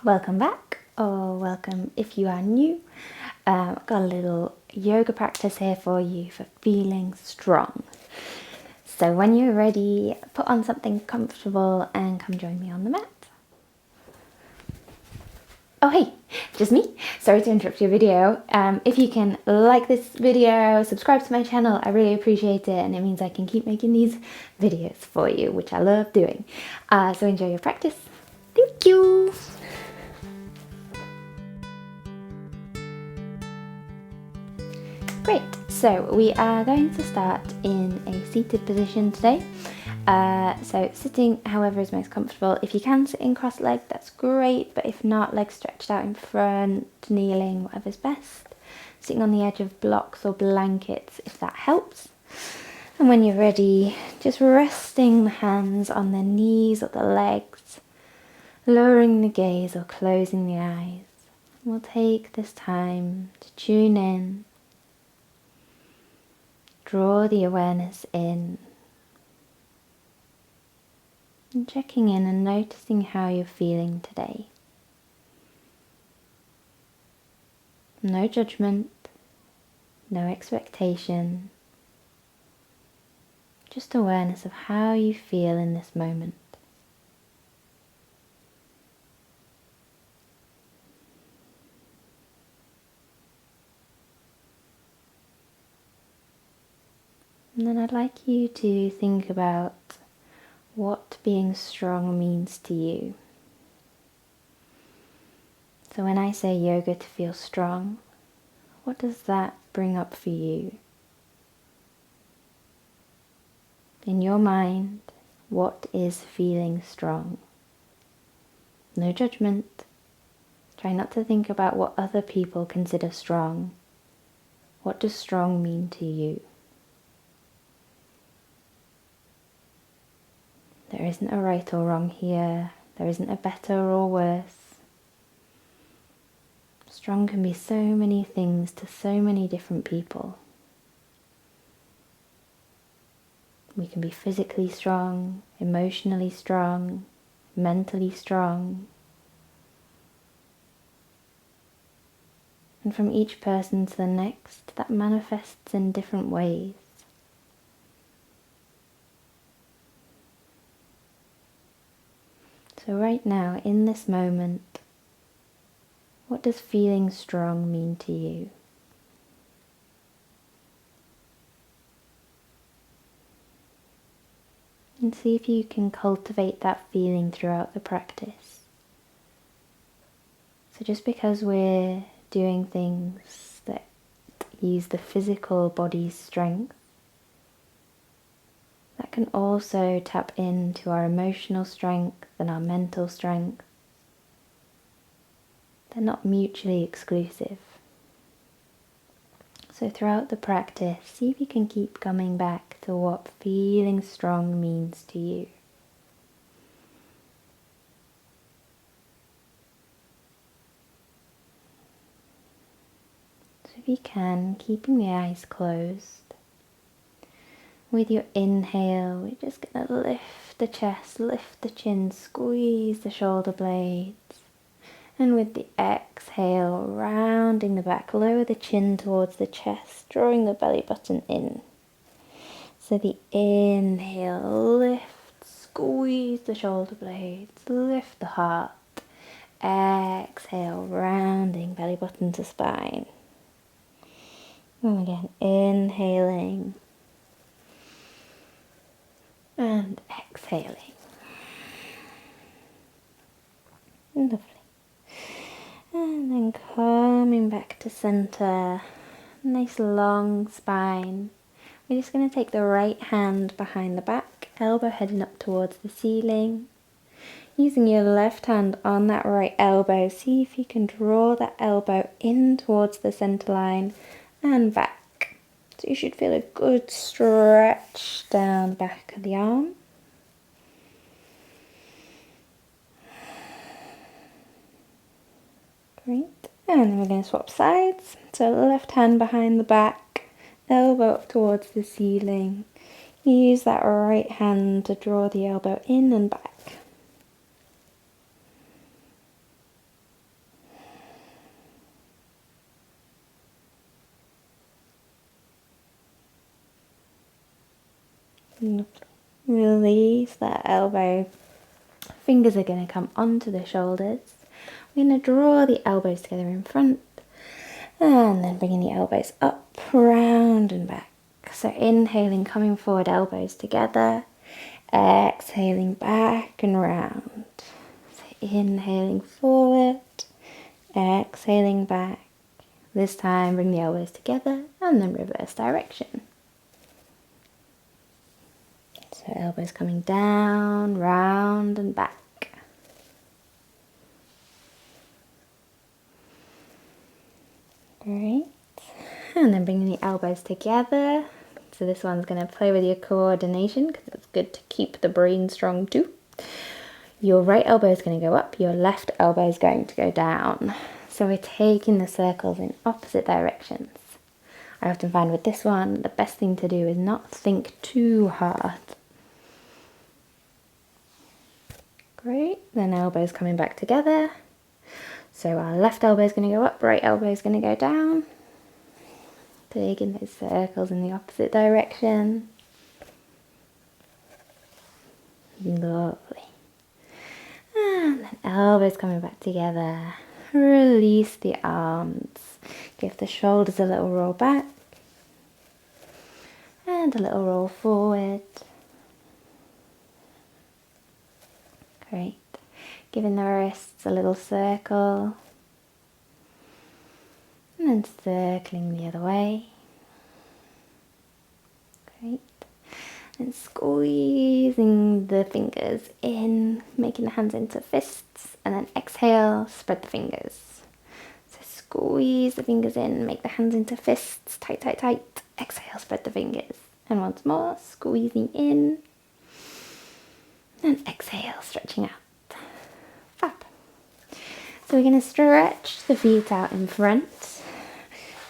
Welcome back, or welcome if you are new. I've got a little yoga practice here for you for feeling strong. So when you're ready, put on something comfortable and come join me on the mat. Oh hey, just me. Sorry to interrupt your video. If you can like this video, subscribe to my channel, I really appreciate it, and it means I can keep making these videos for you, which I love doing. So enjoy your practice. Thank you. Great, so we are going to start in a seated position today. So sitting however is most comfortable. If you can sit in cross-legged, that's great, but if not, legs stretched out in front, kneeling, whatever's best. Sitting on the edge of blocks or blankets if that helps. And when you're ready, just resting the hands on the knees or the legs, lowering the gaze or closing the eyes. We'll take this time to tune in. Draw the awareness in and checking in and noticing how you're feeling today. No judgment, no expectation, just awareness of how you feel in this moment. And then I'd like you to think about what being strong means to you. So when I say yoga to feel strong, what does that bring up for you? In your mind, what is feeling strong? No judgment. Try not to think about what other people consider strong. What does strong mean to you? There isn't a right or wrong here. There isn't a better or worse. Strong can be so many things to so many different people. We can be physically strong, emotionally strong, mentally strong. And from each person to the next, that manifests in different ways. So right now, in this moment, what does feeling strong mean to you? And see if you can cultivate that feeling throughout the practice. So just because we're doing things that use the physical body's strength, that can also tap into our emotional strength and our mental strength. They're not mutually exclusive. So throughout the practice, see if you can keep coming back to what feeling strong means to you. So if you can, keeping the eyes closed, with your inhale, we're just going to lift the chest, lift the chin, squeeze the shoulder blades. And with the exhale, rounding the back, lower the chin towards the chest, drawing the belly button in. So the inhale, lift, squeeze the shoulder blades, lift the heart. Exhale, rounding belly button to spine. And again, inhaling. And exhaling. Lovely. And then coming back to center. Nice long spine. We're just going to take the right hand behind the back, elbow heading up towards the ceiling. Using your left hand on that right elbow, see if you can draw that elbow in towards the center line and back. So you should feel a good stretch down the back of the arm. Great. And then we're going to swap sides. So left hand behind the back, elbow up towards the ceiling. Use that right hand to draw the elbow in and back. Release that elbow. Fingers are going to come onto the shoulders. We're going to draw the elbows together in front and then bringing the elbows up, round and back. So inhaling, coming forward, elbows together. Exhaling back and round. So inhaling forward, exhaling back. This time bring the elbows together and then reverse direction. So elbows coming down, round and back. Great. And then bringing the elbows together. So this one's going to play with your coordination because it's good to keep the brain strong too. Your right elbow is going to go up, your left elbow is going to go down. So we're taking the circles in opposite directions. I often find with this one, the best thing to do is not think too hard. Great, then elbows coming back together. So our left elbow is going to go up, right elbow is going to go down. Taking those circles in the opposite direction. Lovely. And then elbows coming back together. Release the arms. Give the shoulders a little roll back. And a little roll forward. Great. Giving the wrists a little circle. And then circling the other way. Great. And squeezing the fingers in, making the hands into fists, and then exhale, spread the fingers. So squeeze the fingers in, make the hands into fists, tight, tight, tight. Exhale, spread the fingers. And once more, squeezing in, and exhale, stretching out. Fab. So we're going to stretch the feet out in front.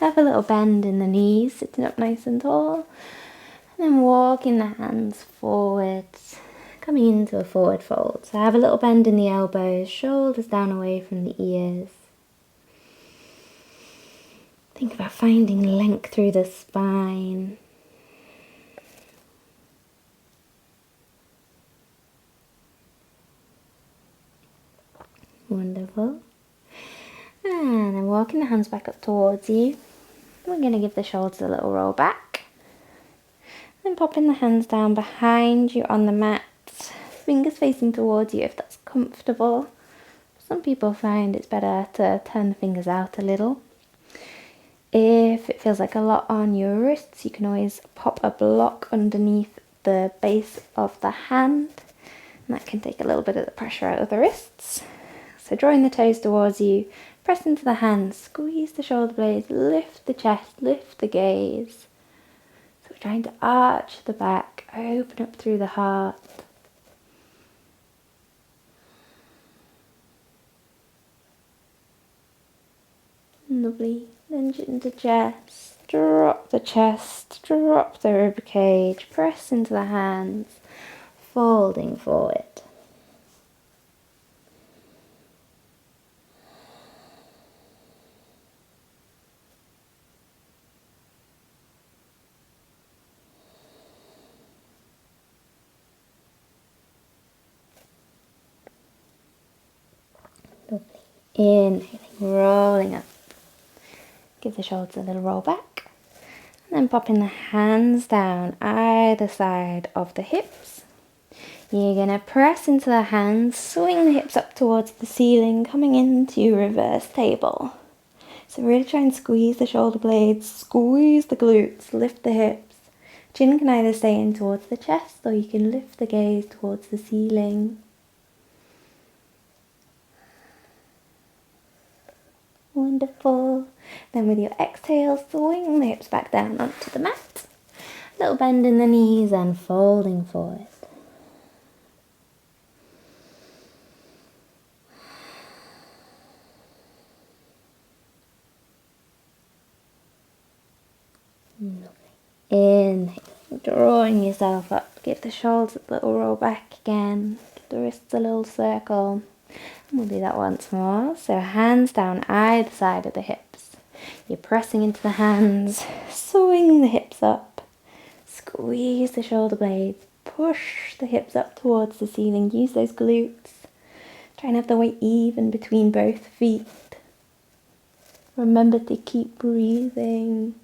Have a little bend in the knees, sitting up nice and tall. And then walking the hands forward, coming into a forward fold. So have a little bend in the elbows, shoulders down away from the ears. Think about finding length through the spine. Wonderful. And then walking the hands back up towards you. We're going to give the shoulders a little roll back. Then popping the hands down behind you on the mat. Fingers facing towards you if that's comfortable. Some people find it's better to turn the fingers out a little. If it feels like a lot on your wrists, you can always pop a block underneath the base of the hand. And that can take a little bit of the pressure out of the wrists. So drawing the toes towards you, press into the hands, squeeze the shoulder blades, lift the chest, lift the gaze. So we're trying to arch the back, open up through the heart. Lovely. Then chin to chest, drop the chest, drop the ribcage, press into the hands, folding forward. Lovely. Inhaling, rolling up. Give the shoulders a little roll back. And then popping the hands down either side of the hips. You're going to press into the hands, swing the hips up towards the ceiling, coming into reverse table. So really try and squeeze the shoulder blades, squeeze the glutes, lift the hips. Chin can either stay in towards the chest or you can lift the gaze towards the ceiling. Wonderful. Then with your exhale, swing the hips back down onto the mat. Little bend in the knees and folding forward. Inhale, drawing yourself up. Give the shoulders a little roll back again. Give the wrists a little circle. And we'll do that once more. So hands down either side of the hips. You're pressing into the hands, swing the hips up, Squeeze the shoulder blades. Push the hips up towards the ceiling. Use those glutes. Try and have the weight even between both feet. Remember to keep breathing.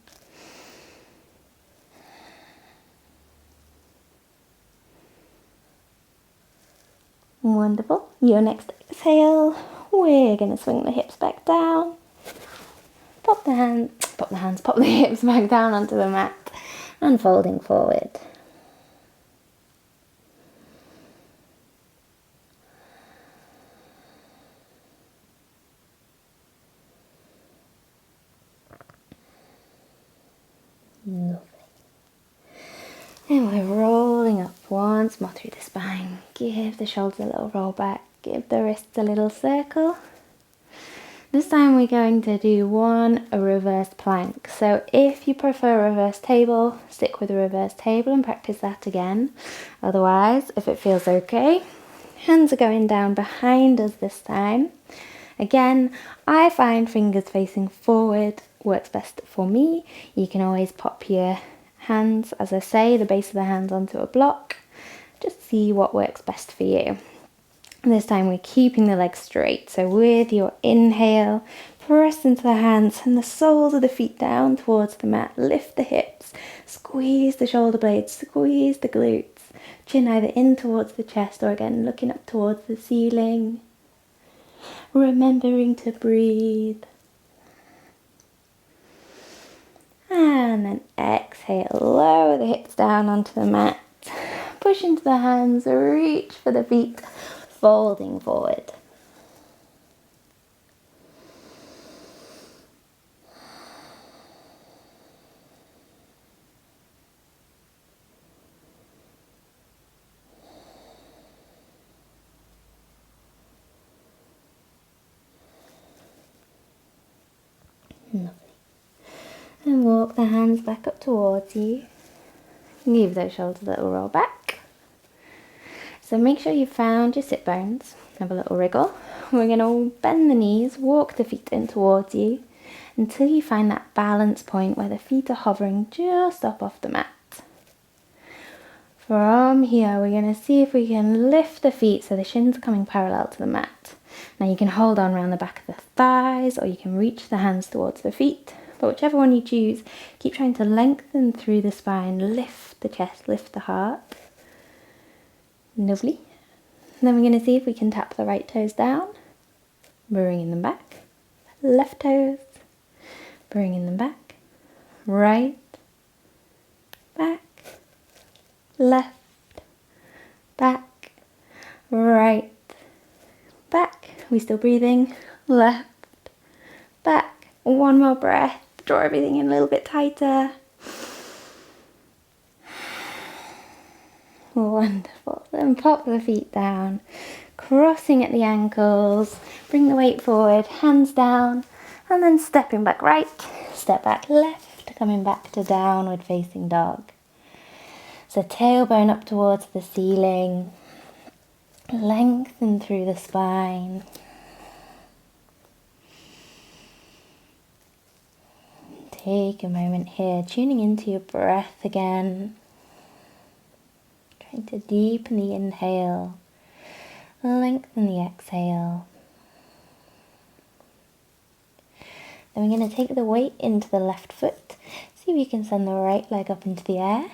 Wonderful. Your next exhale, we're going to swing the hips back down. Pop the hips back down onto the mat and folding forward. Lovely. And we're rolling up once more through the spine. Give the shoulders a little roll back. Give the wrists a little circle. This time we're going to do a reverse plank. So if you prefer reverse table, stick with a reverse table and practice that again. Otherwise, if it feels okay, hands are going down behind us this time. Again, I find fingers facing forward works best for me. You can always pop your hands, as I say, the base of the hands onto a block. Just see what works best for you. And this time we're keeping the legs straight. So with your inhale, press into the hands and the soles of the feet down towards the mat. Lift the hips, squeeze the shoulder blades, squeeze the glutes. Chin either in towards the chest or again looking up towards the ceiling. Remembering to breathe. And then exhale, lower the hips down onto the mat. Push into the hands, reach for the feet, folding forward. Lovely. And walk the hands back up towards you. Give those shoulders a little roll back. So make sure you've found your sit bones. Have a little wriggle. We're going to bend the knees, walk the feet in towards you until you find that balance point where the feet are hovering just up off the mat. From here, we're going to see if we can lift the feet so the shins are coming parallel to the mat. Now you can hold on around the back of the thighs or you can reach the hands towards the feet. But whichever one you choose, keep trying to lengthen through the spine, lift the chest, lift the heart. Lovely. And then we're going to see if we can tap the right toes down, bringing them back. Left toes, bringing them back. Right, back, left, back, right, back. We still breathing? Left, back. One more breath. Draw everything in a little bit tighter. Wonderful. Then pop the feet down, crossing at the ankles. Bring the weight forward, hands down, and then stepping back right, step back left, coming back to downward facing dog. So tailbone up towards the ceiling, lengthen through the spine. Take a moment here, tuning into your breath again. Trying to deepen the inhale, lengthen the exhale. Then we're going to take the weight into the left foot. See if you can send the right leg up into the air.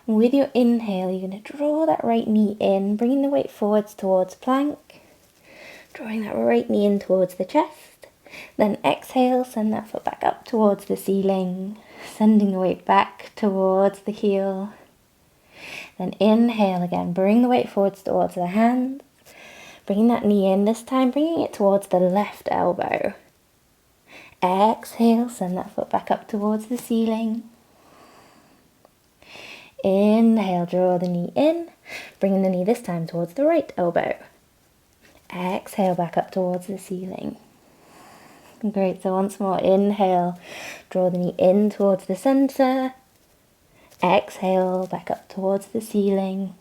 With your inhale, you're going to draw that right knee in, bringing the weight forwards towards plank. Drawing that right knee in towards the chest. Then exhale, send that foot back up towards the ceiling, sending the weight back towards the heel. Then inhale again, bring the weight forwards towards the hands, bringing that knee in, this time bringing it towards the left elbow. Exhale, send that foot back up towards the ceiling. Inhale, draw the knee in, bringing the knee this time towards the right elbow. Exhale, back up towards the ceiling. Great, so once more, inhale, draw the knee in towards the center. Exhale, back up towards the ceiling.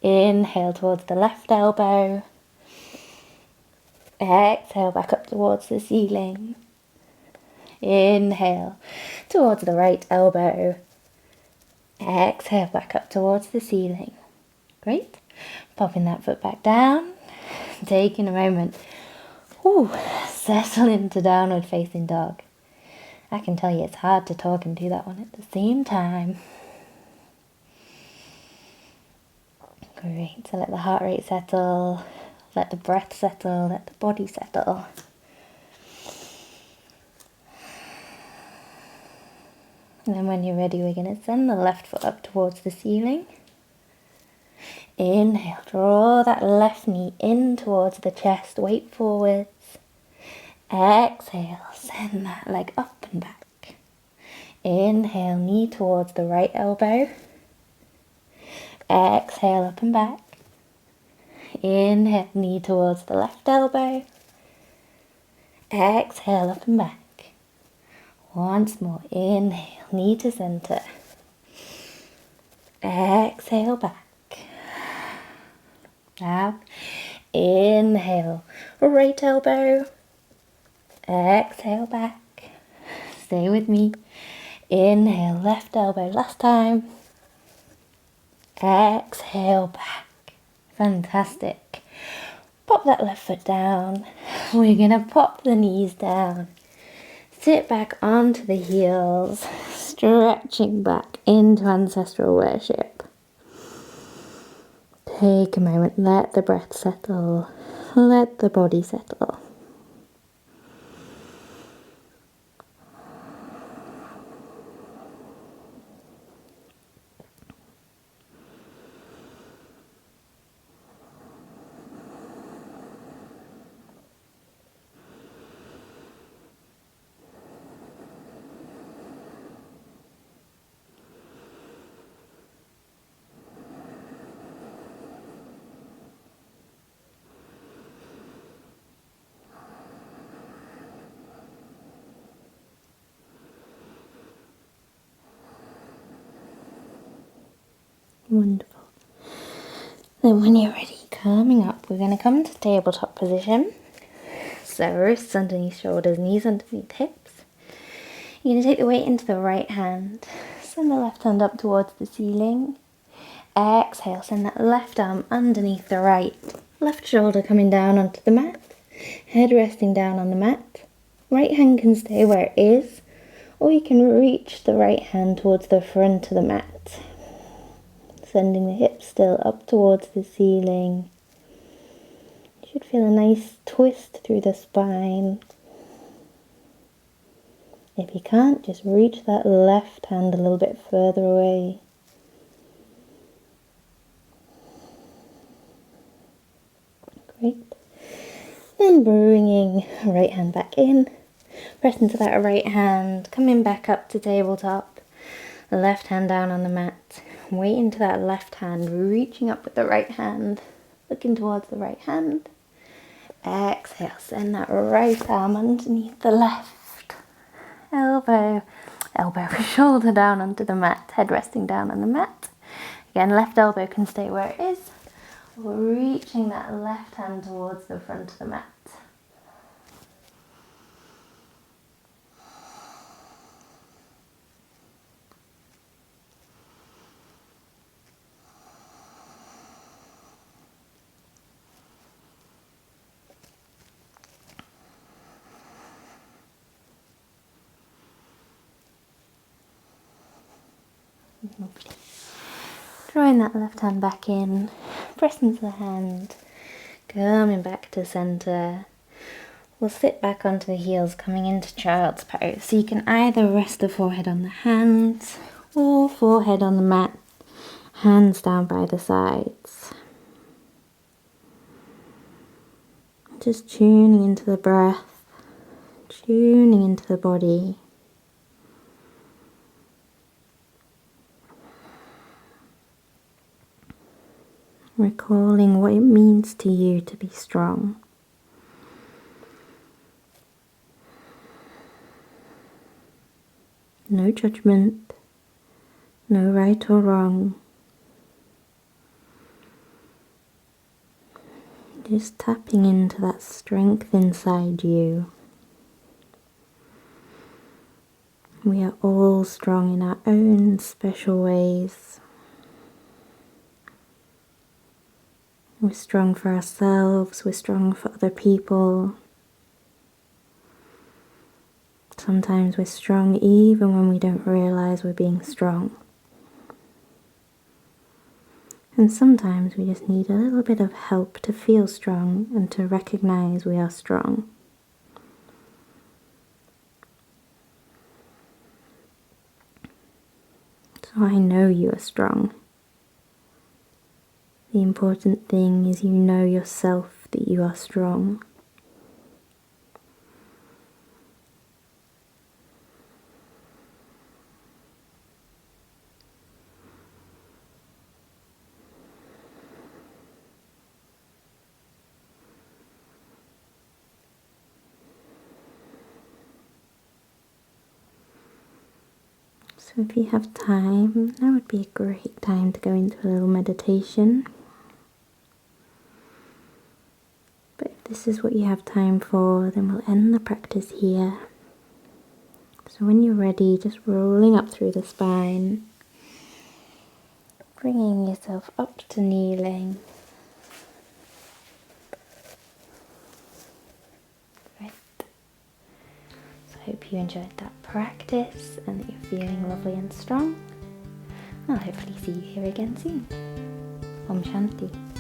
Inhale towards the left elbow. Exhale, back up towards the ceiling. Inhale, towards the right elbow. Exhale back up towards the ceiling. Great. Popping that foot back down. Taking a moment. Settle into downward facing dog. I can tell you it's hard to talk and do that one at the same time. Great. So let the heart rate settle. Let the breath settle. Let the body settle. And then when you're ready, we're going to send the left foot up towards the ceiling. Inhale, draw that left knee in towards the chest, weight forwards. Exhale, send that leg up and back. Inhale, knee towards the right elbow. Exhale, up and back. Inhale, knee towards the left elbow. Exhale, up and back. Once more, inhale, knee to center. Exhale, back. Now, inhale, right elbow. Exhale, back. Stay with me. Inhale, left elbow, last time. Exhale, back. Fantastic. Pop that left foot down. We're going to pop the knees down. Sit back onto the heels, stretching back into ancestral worship. Take a moment, let the breath settle, let the body settle. Wonderful. Then when you're ready, coming up, we're going to come to tabletop position. So wrists underneath shoulders, knees underneath hips. You're going to take the weight into the right hand. Send the left hand up towards the ceiling. Exhale, send that left arm underneath the right. Left shoulder coming down onto the mat. Head resting down on the mat. Right hand can stay where it is, or you can reach the right hand towards the front of the mat. Sending the hips still up towards the ceiling. You should feel a nice twist through the spine. If you can't, just reach that left hand a little bit further away. Great. Then bringing right hand back in. Press into that right hand, coming back up to tabletop. Left hand down on the mat. Weight into that left hand, reaching up with the right hand, looking towards the right hand. Exhale, send that right arm underneath the left elbow. Shoulder down onto the mat, head resting down on the mat. Again, left elbow can stay where it is, or reaching that left hand towards the front of the mat. Lovely. Drawing that left hand back in, press into the hand, coming back to center. We'll sit back onto the heels, coming into child's pose. So you can either rest the forehead on the hands or forehead on the mat, hands down by the sides. Just tuning into the breath, tuning into the body. Recalling what it means to you to be strong. No judgment, no right or wrong. Just tapping into that strength inside you. We are all strong in our own special ways. We're strong for ourselves, we're strong for other people. Sometimes we're strong even when we don't realize we're being strong. And sometimes we just need a little bit of help to feel strong and to recognize we are strong. So I know you are strong. The important thing is you know yourself that you are strong. So if you have time, that would be a great time to go into a little meditation. But if this is what you have time for, then we'll end the practice here. So when you're ready, just rolling up through the spine, bringing yourself up to kneeling. Right. So I hope you enjoyed that practice and that you're feeling lovely and strong. I'll hopefully see you here again soon. Om Shanti.